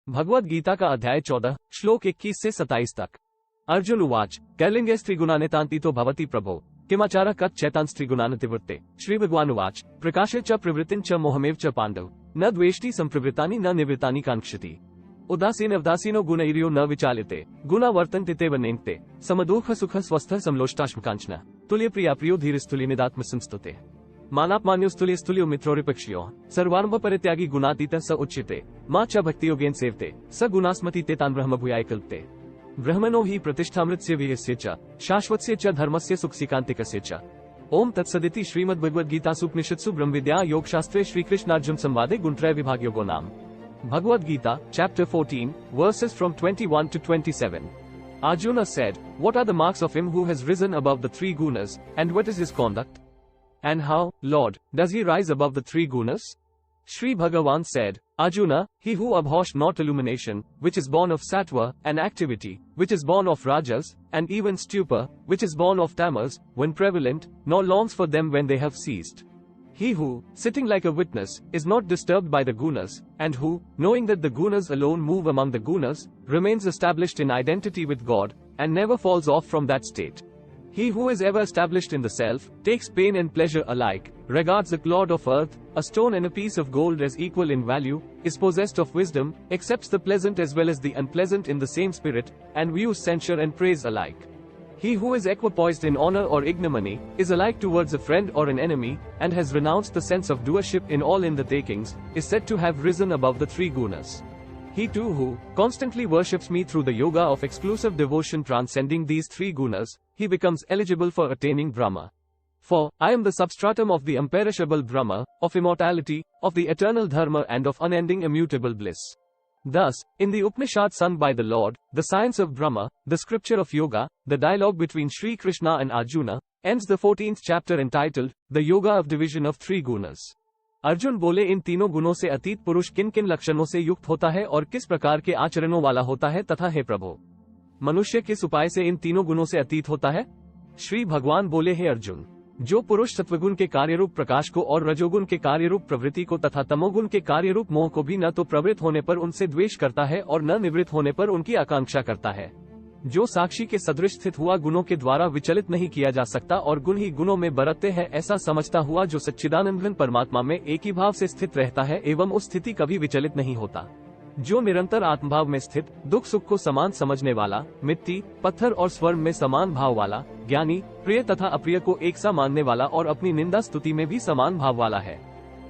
भगवद गीता का अध्याय 14 श्लोक 21 से 27 तक। अर्जुन उवाच कैलिंगे स्त्रीगुणानितान्तितो भवति प्रभो किमाचारः कथ चैतांस्त्रिगुणानतिवृत्ते। श्री भगवान उवाच प्रकाशे च प्रवृत्तिं च मोहमेव च पांडव न द्वेष्टि संप्रवृत्तानि न निवृत्तानि कांक्षति। उदासीनो गुणैर्यो न विचाल्यते गुणा वर्तन्ते तेव नेङ्क्ते समदुःख सुख स्वस्थ समलोष्टाश्मकांचन तुल्य प्रिया प्रियो धीरस्तुल्य निदात्म संस्तुते मानापमान्यो स्तुल्य स्तुल्यो मित्रोरिपक्ष्यो सर्वारंभ परित्यागी गुणातीतः स उच्यते मां च भक्तियोगेन सेवते स गुणास्मति ते तान् ब्रह्म भूयाय कल्पते। ब्रह्मणो हि प्रतिष्ठामृतस्य वीर्यस्य च शाश्वतस्य च धर्मस्य सुखसिकान्तिकस्य च। ओम तत्सदिति श्रीमद्भगवद्गीतासूपनिषत्सु ब्रह्मविद्या योगशास्त्रे श्रीकृष्णार्जुन संवादे गुणत्रय विभाग योगो नाम। Bhagavad Gita, chapter 14, verses from 21 to 27. Arjuna said, what are the marks of him who has risen above the three gunas, and what is his conduct? And how, Lord, does he rise above the three gunas? Shri Bhagavan said, Arjuna, he who abhors not illumination, which is born of sattva, and activity, which is born of rajas, and even stupor, which is born of tamas, when prevalent, nor longs for them when they have ceased. He who, sitting like a witness, is not disturbed by the gunas, and who, knowing that the gunas alone move among the gunas, remains established in identity with God, and never falls off from that state. He who is ever established in the self, takes pain and pleasure alike, regards the clod of earth, a stone and a piece of gold as equal in value, is possessed of wisdom, accepts the pleasant as well as the unpleasant in the same spirit, and views censure and praise alike. He who is equipoised in honor or ignominy, is alike towards a friend or an enemy, and has renounced the sense of doership in all in the takings, is said to have risen above the three gunas. He too who constantly worships me through the yoga of exclusive devotion transcending these three gunas, he becomes eligible for attaining Brahma. For, I am the substratum of the imperishable Brahma, of immortality, of the eternal Dharma and of unending immutable bliss. Thus, in the Upanishad sung by the Lord, the science of Brahma, the scripture of yoga, the dialogue between Sri Krishna and Arjuna, ends the 14th chapter entitled, The Yoga of Division of Three Gunas. Arjun बोले इन तीनों गुणों से अतीत पुरुष किन किन लक्षणों से युक्त होता है और किस प्रकार के आचरणों वाला होता है तथा हे प्रभु, मनुष्य किस उपाय से इन तीनों गुणों से अतीत होता है? श्री भगवान बोले हे अर्जुन, जो पुरुष सत्वगुण के कार्यरूप प्रकाश को और रजोगुण के कार्यरूप प्रवृत्ति को तथा तमोगुण के कार्यरूप मोह को भी न तो प्रवृत्त होने पर उनसे द्वेष करता है और न निवृत्त होने पर उनकी आकांक्षा करता है, जो साक्षी के सदृश स्थित हुआ गुणों के द्वारा विचलित नहीं किया जा सकता और गुण ही गुणों में बरतते हैं ऐसा समझता हुआ जो सच्चिदानंद परमात्मा में एक ही भाव से स्थित रहता है एवं उस स्थिति कभी विचलित नहीं होता, जो निरंतर आत्मभाव में स्थित, दुख सुख को समान समझने वाला, मिट्टी, पत्थर और स्वर्ण में समान भाव वाला, ज्ञानी, प्रिय तथा अप्रिय को एक सा मानने वाला और अपनी निंदा स्तुति में भी समान भाव वाला है,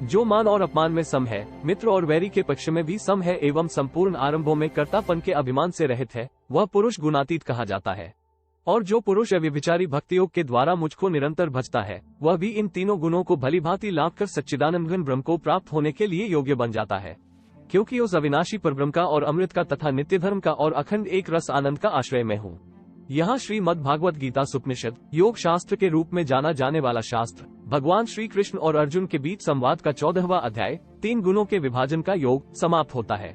जो मान और अपमान में सम है, मित्र और वैरी के पक्ष में भी सम है एवं संपूर्ण आरंभों में कर्तापन के अभिमान से रहित है, वह पुरुष गुणातीत कहा जाता है। और जो पुरुष अव्यभिचारी भक्तियोग के द्वारा मुझको निरंतर भजता है, वह भी इन तीनों गुणों को भलीभांति लाभ कर सच्चिदानंद ब्रह्म को प्राप्त होने के लिए योग्य बन जाता है, क्योंकि उस अविनाशी परब्रह्म का और अमृत का तथा नित्य धर्म का और अखंड एक रस आनंद का आश्रय में हूँ। यहाँ श्रीमद् भागवत गीता उपनिषद योग शास्त्र के रूप में जाना जाने वाला शास्त्र भगवान श्री कृष्ण और अर्जुन के बीच संवाद का 14वां अध्याय, तीन गुणों के विभाजन का योग समाप्त होता है।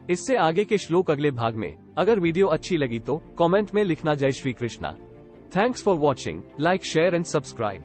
इससे आगे के श्लोक अगले भाग में। अगर वीडियो अच्छी लगी तो कमेंट में लिखना जय Shri Krishna. Thanks for watching, like share and subscribe.